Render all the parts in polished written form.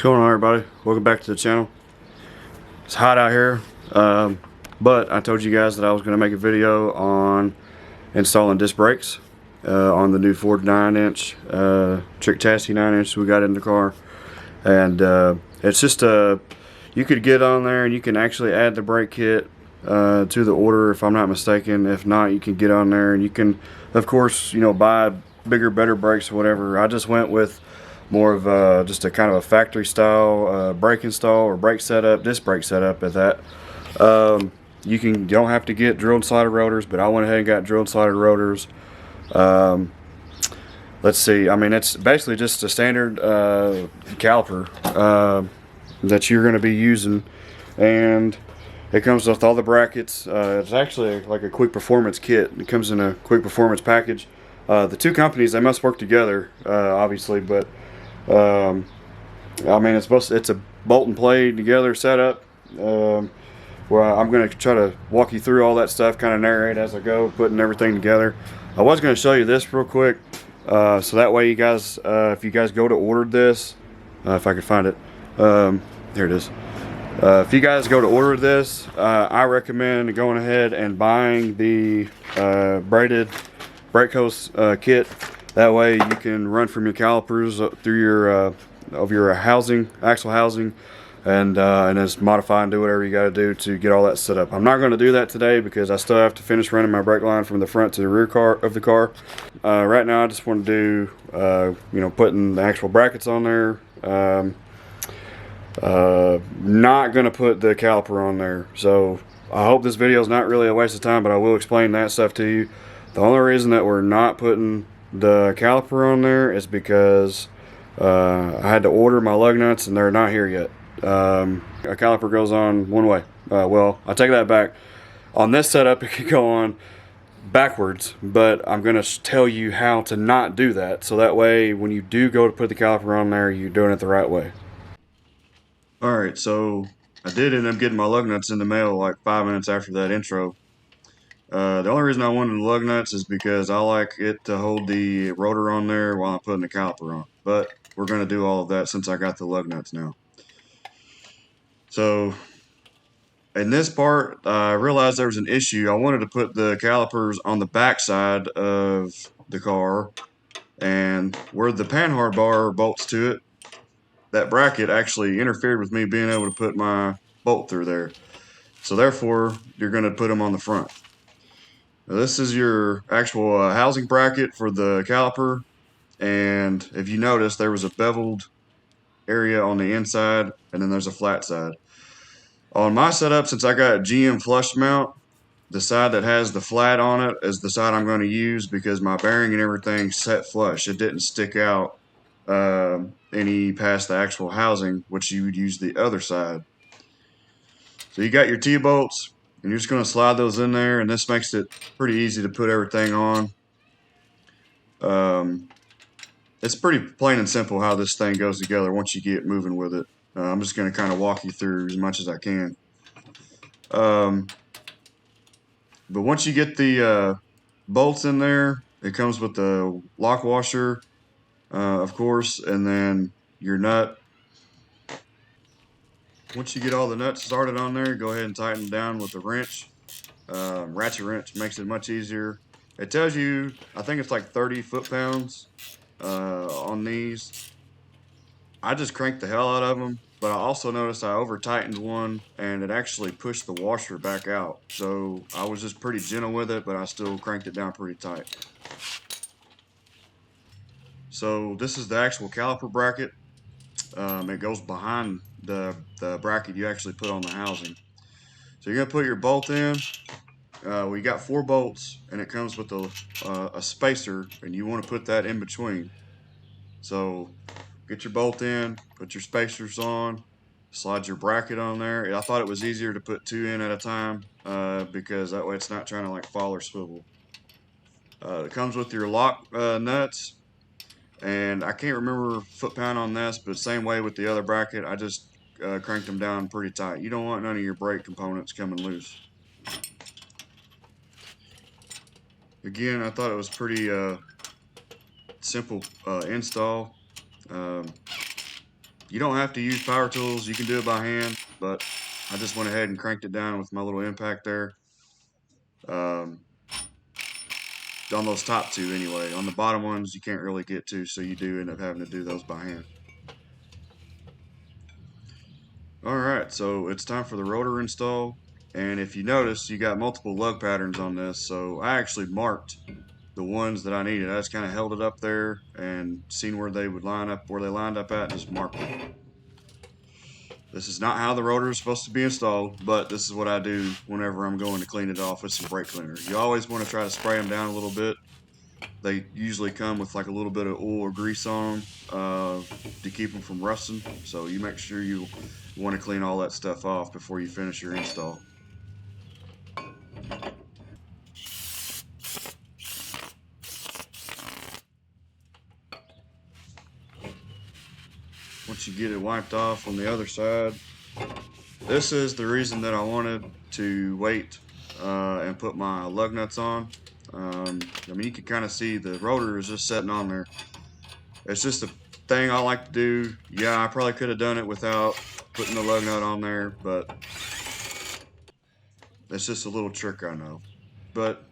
going on, everybody? Welcome back to the channel. It's hot out here, but I told you guys that I was going to make a video on installing disc brakes on the new Ford 9-inch Trick Chassis 9-inch we got in the car. And it's just you could get on there and you can actually add the brake kit to the order, if I'm not mistaken. If not, you can get on there and you can, of course, buy bigger, better brakes or whatever. I just went with more of just a kind of a factory style brake install or brake setup, disc brake setup at that. You don't have to get drilled slotted rotors, but I went ahead and got drilled slotted rotors. Let's see, I mean, it's basically just a standard caliper that you're going to be using, and it comes with all the brackets. It's actually like a quick performance kit. It comes in a quick performance package. The two companies, they must work together, obviously, but I mean, it's a bolt and play together setup, where I'm going to try to walk you through all that stuff, kind of narrate as I go, putting everything together. I was going to show you this real quick, so that way you guys, if you guys go to order this, if I could find it, here it is. If you guys go to order this, I recommend going ahead and buying the braided brake hose kit. That way you can run from your calipers through your housing, axle housing, and just modify and do whatever you got to do to get all that set up. I'm not going to do that today because I still have to finish running my brake line from the front to the rear of the car. Right now I just want to do putting the actual brackets on there. Not going to put the caliper on there, so I hope this video is not really a waste of time, but I will explain that stuff to you. The only reason that we're not putting the caliper on there is because I had to order my lug nuts and they're not here yet. A caliper goes on one way. Well, I take that back. On this setup, it can go on backwards, but I'm going to tell you how to not do that, so that way when you do go to put the caliper on there, you're doing it the right way. Alright, so I did end up getting my lug nuts in the mail like 5 minutes after that intro. The only reason I wanted the lug nuts is because I like it to hold the rotor on there while I'm putting the caliper on. But we're going to do all of that since I got the lug nuts now. So in this part, I realized there was an issue. I wanted to put the calipers on the back side of the car, and where the panhard bar bolts to it, that bracket actually interfered with me being able to put my bolt through there. So therefore, you're going to put them on the front. Now, this is your actual housing bracket for the caliper, and if you notice, there was a beveled area on the inside, and then there's a flat side. On my setup, since I got GM flush mount, the side that has the flat on it is the side I'm going to use because my bearing and everything set flush. It didn't stick out any past the actual housing, which you would use the other side. So you got your T-bolts, and you're just going to slide those in there, and this makes it pretty easy to put everything on. It's pretty plain and simple how this thing goes together once you get moving with it. I'm just going to kind of walk you through as much as I can. But once you get the bolts in there, it comes with the lock washer, of course, and then your nut. Once you get all the nuts started on there, go ahead and tighten down with the wrench. Ratchet wrench makes it much easier. It tells you, I think it's like 30 foot-pounds on these. I just cranked the hell out of them, but I also noticed I over-tightened one and it actually pushed the washer back out. So I was just pretty gentle with it, but I still cranked it down pretty tight. So this is the actual caliper bracket. It goes behind the bracket you actually put on the housing. So you're going to put your bolt in. We got 4 bolts, and it comes with a spacer, and you want to put that in between. So get your bolt in, put your spacers on, slide your bracket on there. I thought it was easier to put 2 in at a time because that way it's not trying to like fall or swivel. It comes with your lock nuts, and I can't remember foot-pound on this, but same way with the other bracket, I just cranked them down pretty tight. You don't want none of your brake components coming loose. Again, I thought it was pretty simple install. You don't have to use power tools. You can do it by hand, but I just went ahead and cranked it down with my little impact there. On those top two anyway. On the bottom ones, you can't really get to, so you do end up having to do those by hand. Alright, so it's time for the rotor install. And if you notice, you got multiple lug patterns on this, so I actually marked the ones that I needed. I just kind of held it up there and seen where they would line up, where they lined up at, and just marked them. This is not how the rotor is supposed to be installed, but this is what I do whenever I'm going to clean it off with some brake cleaner. You always want to try to spray them down a little bit. They usually come with like a little bit of oil or grease on them to keep them from rusting. So you make sure you want to clean all that stuff off before you finish your install. Once you get it wiped off on the other side, this is the reason that I wanted to wait and put my lug nuts on. I mean, you can kind of see the rotor is just sitting on there. It's just a thing I like to do. Yeah, I probably could have done it without putting the lug nut on there, but it's just a little trick I know. But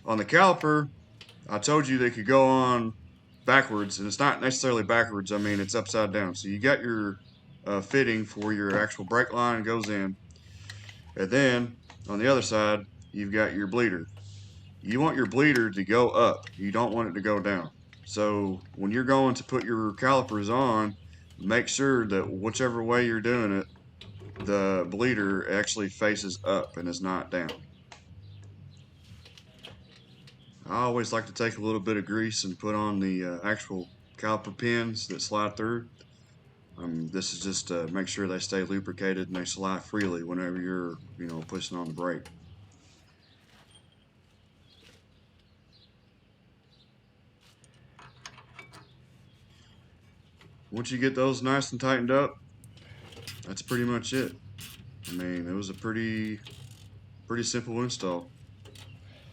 on the caliper, I told you they could go on backwards, and it's not necessarily backwards. I mean, it's upside down. So you got your fitting for your actual brake line goes in, and then on the other side, you've got your bleeder. You want your bleeder to go up. You don't want it to go down. So when you're going to put your calipers on, make sure that whichever way you're doing it, the bleeder actually faces up and is not down. I always like to take a little bit of grease and put on the actual caliper pins that slide through. This is just to make sure they stay lubricated and they slide freely whenever you're, pushing on the brake. Once you get those nice and tightened up, that's pretty much it. I mean, it was a pretty simple install.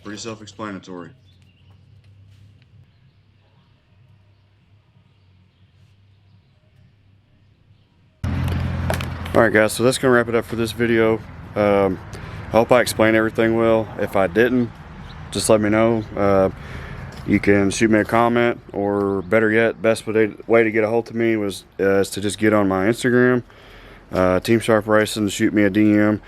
Pretty self-explanatory. Alright guys, so that's going to wrap it up for this video. I hope I explained everything well. If I didn't, just let me know. You can shoot me a comment, or better yet, best way to get a hold of me is to just get on my Instagram, Team Sharp Racing, shoot me a DM.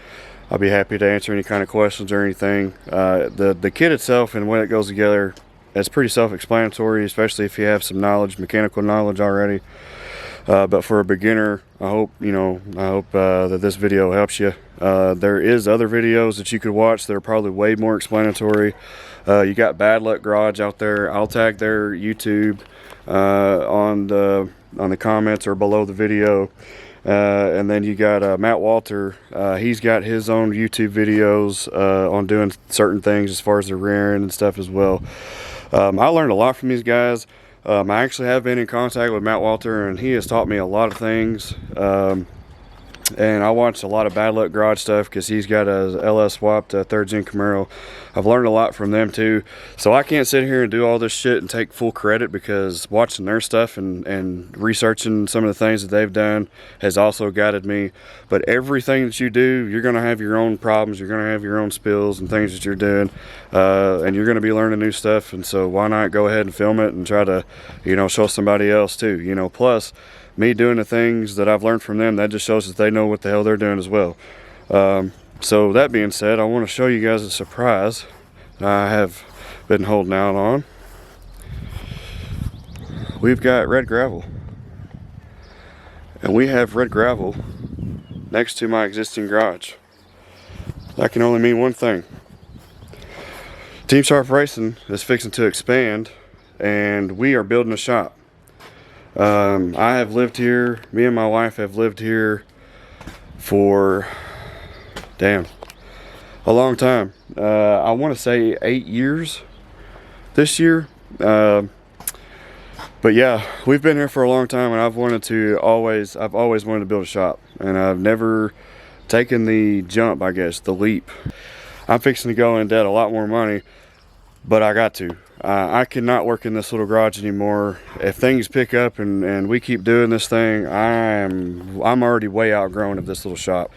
I'll be happy to answer any kind of questions or anything. The kit itself and when it goes together, it's pretty self-explanatory, especially if you have some knowledge, mechanical knowledge already. But for a beginner, I hope that this video helps you. There is other videos that you could watch that are probably way more explanatory. You got Bad Luck Garage out there. I'll tag their YouTube on the comments or below the video. And then you got Matt Walter. He's got his own YouTube videos on doing certain things as far as the rear end and stuff as well. I learned a lot from these guys. I actually have been in contact with Matt Walter, and he has taught me a lot of things. And I watched a lot of Bad Luck Garage stuff because he's got a LS swapped 3rd Gen Camaro. I've learned a lot from them too. So I can't sit here and do all this shit and take full credit, because watching their stuff and researching some of the things that they've done has also guided me. But everything that you do, you're going to have your own problems. You're going to have your own spills and things that you're doing. And you're going to be learning new stuff. And so why not go ahead and film it and try to, show somebody else too. Plus, me doing the things that I've learned from them, that just shows that they know what the hell they're doing as well. So that being said, I want to show you guys a surprise that I have been holding out on. We've got red gravel. And we have red gravel next to my existing garage. That can only mean one thing. Team Sharp Racing is fixing to expand, and we are building a shop. I have lived here, me and my wife have lived here for, a long time. I want to say 8 years this year. But yeah, we've been here for a long time, and I've always wanted to build a shop, and I've never taken the jump, I guess, the leap. I'm fixing to go in debt a lot more money, but I got to. I cannot work in this little garage anymore. If things pick up and we keep doing this thing, I'm already way outgrown of this little shop.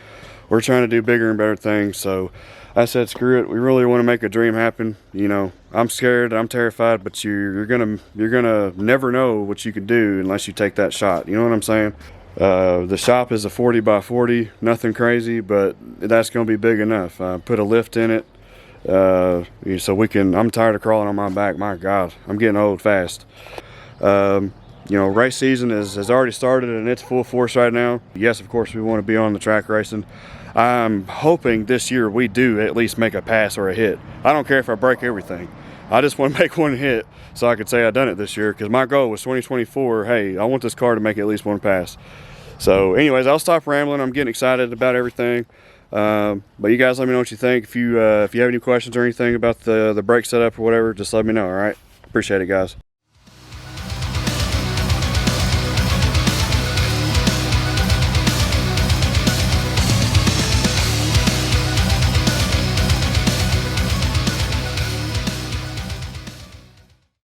We're trying to do bigger and better things, so I said screw it. We really want to make a dream happen. You know, I'm scared, I'm terrified, but you're gonna never know what you can do unless you take that shot. You know what I'm saying? The shop is a 40 by 40, nothing crazy, but that's gonna be big enough. Put a lift in it, so we can. I'm tired of crawling on my back. My God, I'm getting old fast. You know, race season has already started and it's full force right now. Yes, of course, we want to be on the track racing. I'm hoping this year we do at least make a pass or a hit. I don't care if I break everything. I just want to make one hit so I could say I done it this year, because my goal was 2024. Hey, I want this car to make at least one pass. So anyways, I'll stop rambling. I'm getting excited about everything. But you guys let me know what you think. If you have any questions or anything about the brake setup or whatever, just let me know, all right? Appreciate it, guys.